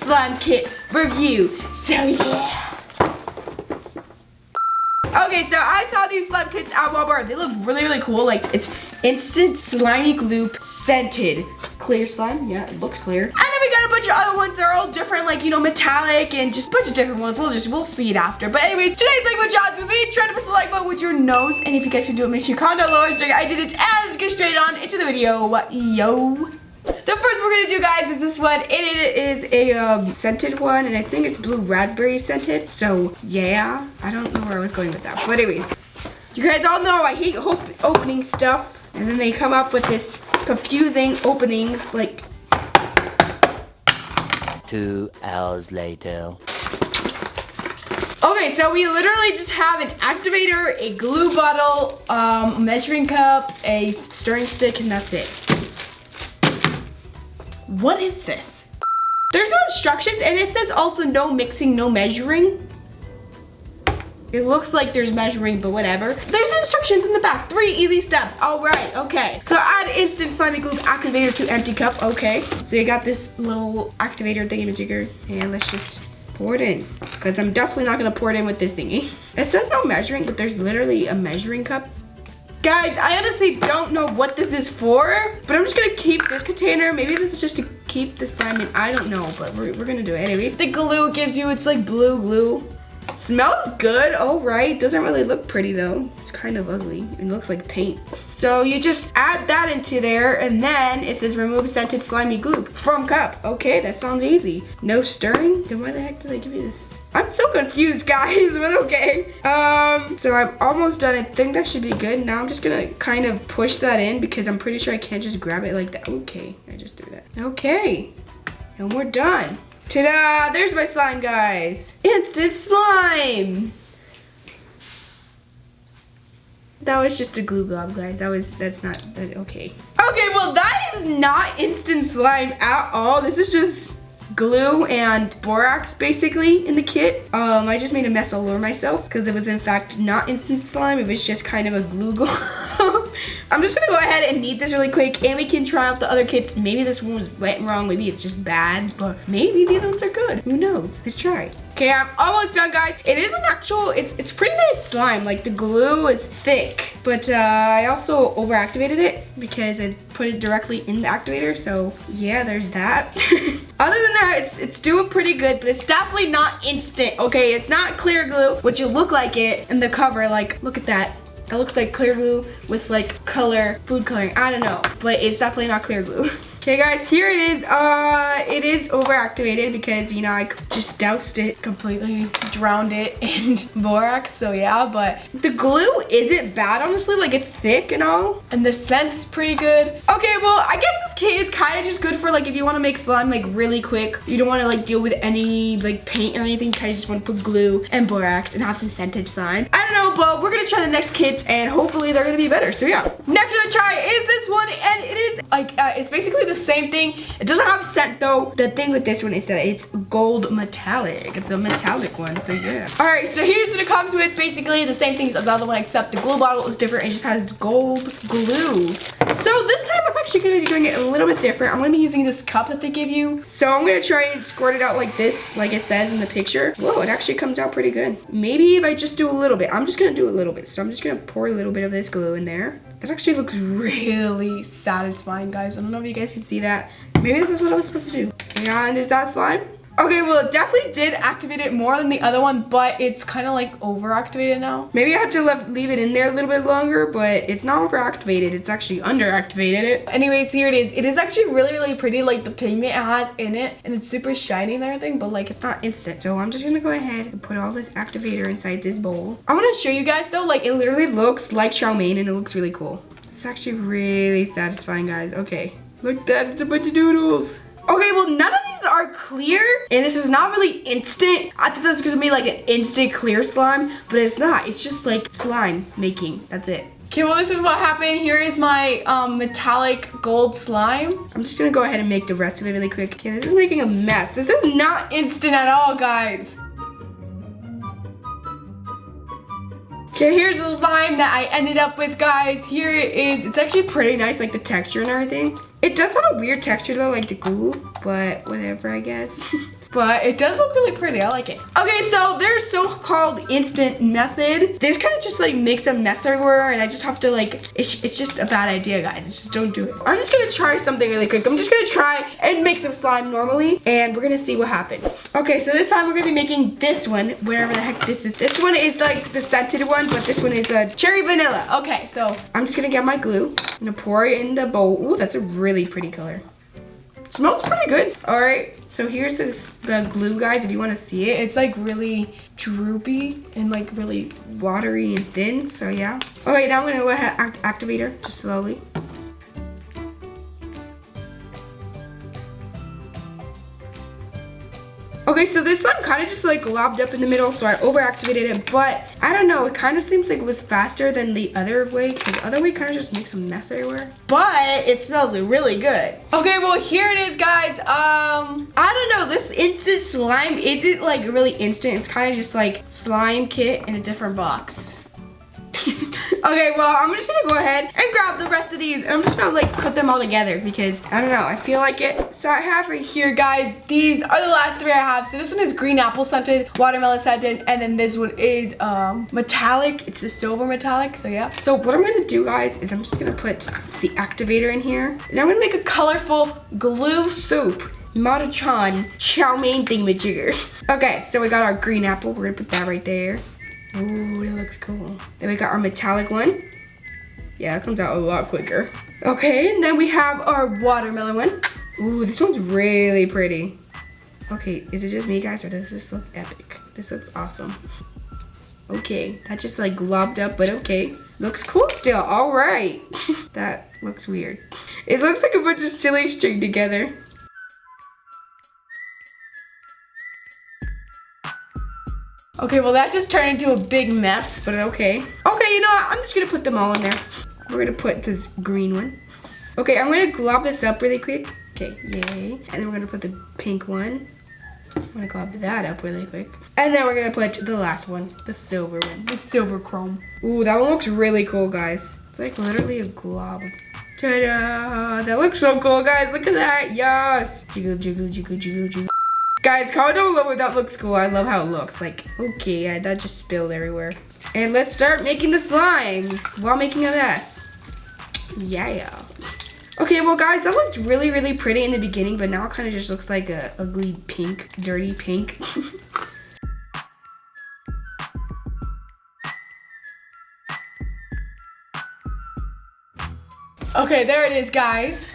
slime kit review. So yeah. Okay, so I saw these slime kits at Walmart. They look really, really cool. Like, it's instant slimy gloop scented. Clear slime, yeah, it looks clear. And then we got a bunch of other ones. They're all different, like, you know, metallic and just a bunch of different ones. We'll see it after. But anyways, today's like what y'all do. Be try to press the like button with your nose. And if you guys can do it, make sure you comment down below. I did it. And let's get straight on into the video. Yo. The first we're gonna do, guys, is this one. It is a scented one, and I think it's blue raspberry scented. So yeah, I don't know where I was going with that. But anyways, you guys all know I hate opening stuff, and then they come up with this confusing openings like. 2 hours later. Okay, so we literally just have an activator, a glue bottle, a measuring cup, a stirring stick, and that's it. What is this? There's no instructions, and it says also no mixing, no measuring. It looks like there's measuring, but whatever. There's instructions in the back. 3 easy steps. All right, okay. So add instant slimy glue activator to empty cup. Okay. So you got this little activator thingy-majigger, and let's just pour it in, because I'm definitely not gonna pour it in with this thingy. It says no measuring, but there's literally a measuring cup. Guys, I honestly don't know what this is for, but I'm just gonna keep this container. Maybe this is just to keep the slime in. I don't know, but we're gonna do it anyways. The glue it gives you, it's like blue glue. Smells good, all right. Doesn't really look pretty though. It's kind of ugly. It looks like paint. So you just add that into there, and then it says remove scented slimy glue from cup. Okay, that sounds easy. No stirring? Then why the heck did they give you this? I'm so confused, guys, but okay. So I'm almost done. I think that should be good. Now I'm just gonna kind of push that in because I'm pretty sure I can't just grab it like that. Okay, I just threw that. Okay, and we're done. Ta-da! There's my slime, guys. Instant slime. That was just a glue glob, guys. That's not okay. Okay, well that is not instant slime at all. This is just glue and borax basically in the kit. I just made a mess all over myself because it was in fact not instant slime. It was just kind of a glue glob. I'm just gonna go ahead and knead this really quick, and we can try out the other kits. Maybe this one was wet and wrong, maybe it's just bad, but maybe the other ones are good. Who knows? Let's try. Okay, I'm almost done, guys. It is an actual, it's pretty nice slime. Like the glue is thick, but I also overactivated it because I put it directly in the activator. So yeah, there's that. Other than that, it's doing pretty good, but it's definitely not instant. Okay, it's not clear glue, which will look like it in the cover. Like, look at that. That looks like clear glue with like color, food coloring. I don't know, but it's definitely not clear glue. Okay, guys, here it is. It is overactivated because, you know, I just doused it completely, drowned it in borax. So yeah, but the glue isn't bad, honestly. Like, it's thick and all, and the scent's pretty good. Okay, well, I guess this kit is kind of just good for like if you want to make slime like really quick. You don't want to like deal with any like paint or anything. You kind of just want to put glue and borax and have some scented slime. I don't know, but we're gonna try the next kits and hopefully they're gonna be better. So yeah, next we're gonna try is this one, and it is like it's basically the same thing. It doesn't have scent though. The thing with this one is that it's gold metallic. It's a metallic one, so yeah. All right, so here's what it comes with. Basically the same thing as the other one, except the glue bottle is different. It just has gold glue. So this time I'm actually gonna be doing it a little bit different. I'm gonna be using this cup that they give you. So I'm gonna try and squirt it out like this, like it says in the picture. Whoa, it actually comes out pretty good. Maybe if I just do a little bit. I'm just gonna do a little bit. So I'm just gonna pour a little bit of this glue in there. That actually looks really satisfying, guys. I don't know if you guys can see that. Maybe this is what I was supposed to do. And is that slime? Okay, well, it definitely did activate it more than the other one, but it's kind of like overactivated now. Maybe I have to leave it in there a little bit longer, but it's not overactivated. It's actually underactivated. Anyways, here it is. It is actually really, really pretty, like the pigment it has in it, and it's super shiny and everything, but like it's not instant. So I'm just gonna go ahead and put all this activator inside this bowl. I want to show you guys though, like it literally looks like chow mein and it looks really cool. It's actually really satisfying, guys. Okay, look at that, it's a bunch of noodles. Okay, well, none of these are clear, and this is not really instant. I thought this was gonna be like an instant clear slime, but it's not. It's just like slime making. That's it. Okay, well, this is what happened. Here is my metallic gold slime. I'm just gonna go ahead and make the rest of it really quick. Okay, this is making a mess. This is not instant at all, guys. Okay, here's the slime that I ended up with, guys. Here it is. It's actually pretty nice, like the texture and everything. It does have a weird texture though, like the glue, but whatever, I guess. But it does look really pretty. I like it. Okay, so there's so-called instant method. This kind of just like makes a mess everywhere, and I just have to like, it's just a bad idea, guys. Just don't do it. I'm just gonna try something really quick. I'm just gonna try and make some slime normally, and we're gonna see what happens. Okay, so this time we're gonna be making this one, whatever the heck this is. This one is like the scented one, but this one is a cherry vanilla. Okay, so I'm just gonna get my glue. I'm gonna pour it in the bowl. Ooh, that's a really pretty color. Smells pretty good. All right, so here's the glue, guys, if you want to see it. It's like really droopy and like really watery and thin, so yeah. Okay, now I'm gonna go ahead and activate her just slowly. Okay, so this slime kind of just like lobbed up in the middle, so I overactivated it, but I don't know, it kind of seems like it was faster than the other way, because the other way kind of just makes a mess everywhere. But it smells really good. Okay, well here it is, guys. I don't know, this instant slime isn't like really instant. It's kind of just like slime kit in a different box. Okay, well, I'm just gonna go ahead and grab the rest of these, and I'm just gonna like put them all together because I don't know, I feel like it. So I have right here, guys, these are the last three I have. So this one is green apple scented, watermelon scented, and then this one is metallic. It's a silver metallic, so yeah. So what I'm gonna do, guys, is I'm just gonna put the activator in here, and I'm gonna make a colorful glue soup. Maruchan chow mein thingamajigger. Okay, so we got our green apple. We're gonna put that right there. Ooh, that looks cool. Then we got our metallic one. Yeah, it comes out a lot quicker. Okay, and then we have our watermelon one. Ooh, this one's really pretty. Okay, is it just me, guys, or does this look epic? This looks awesome. Okay, that just like globbed up, but okay. Looks cool still, all right. That looks weird. It looks like a bunch of silly string together. Okay, well that just turned into a big mess, but okay. Okay, you know what? I'm just gonna put them all in there. We're gonna put this green one. Okay, I'm gonna glob this up really quick. Okay, yay. And then we're gonna put the pink one. I'm gonna glob that up really quick. And then we're gonna put the last one, the silver one, the silver chrome. Ooh, that one looks really cool, guys. It's like literally a glob. Ta-da! That looks so cool, guys. Look at that. Yes. Jiggle, jiggle, jiggle, jiggle, jiggle. Guys, comment down below if that looks cool. I love how it looks. Like, okay, yeah, that just spilled everywhere. And let's start making the slime while making a mess. Yeah. Okay, well, guys, that looked really, really pretty in the beginning, but now it kind of just looks like a ugly pink, dirty pink. Okay, there it is, guys.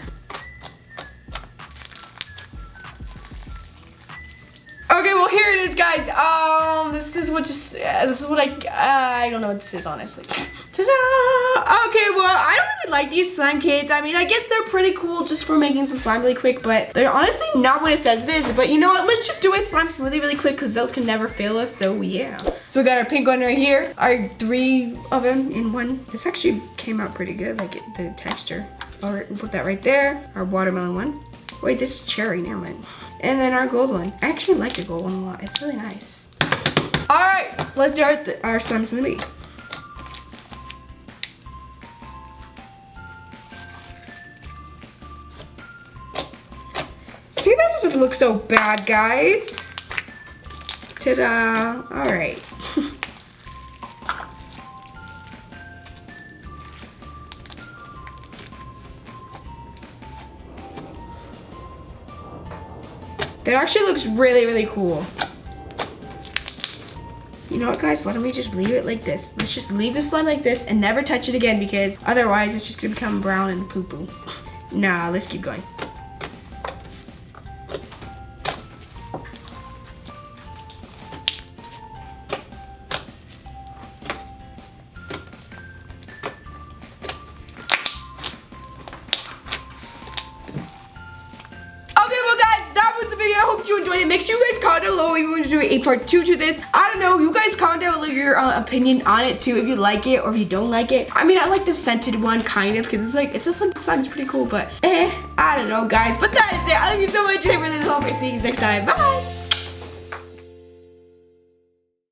Okay, well here it is, guys. This is what I don't know what this is, honestly. Ta-da! Okay, well, I don't really like these slime kits. I mean, I guess they're pretty cool just for making some slime really quick, but they're honestly not what it says it is. But you know what? Let's just do it slimes really, really quick because those can never fail us, so yeah. So we got our pink one right here. Our 3 of them in one. This actually came out pretty good, like the texture. All right, we'll put that right there. Our watermelon one. Wait, this is cherry, never mind. And then our gold one. I actually like the gold one a lot. It's really nice. All right, let's start our slime smoothie. See, that doesn't look so bad, guys. Ta-da! All right. That actually looks really, really cool. You know what, guys? Why don't we just leave it like this? Let's just leave the slime like this and never touch it again because otherwise it's just gonna become brown and poo-poo. Nah, let's keep going. I hope you enjoyed it. Make sure you guys comment down below if you want to do a part 2 to this. I don't know. You guys comment down below your opinion on it too, if you like it or if you don't like it. I mean, I like the scented one kind of because it's like, it's just like slime's pretty cool, but I don't know, guys. But that is it. I love you so much. I really hope I see you next time. Bye.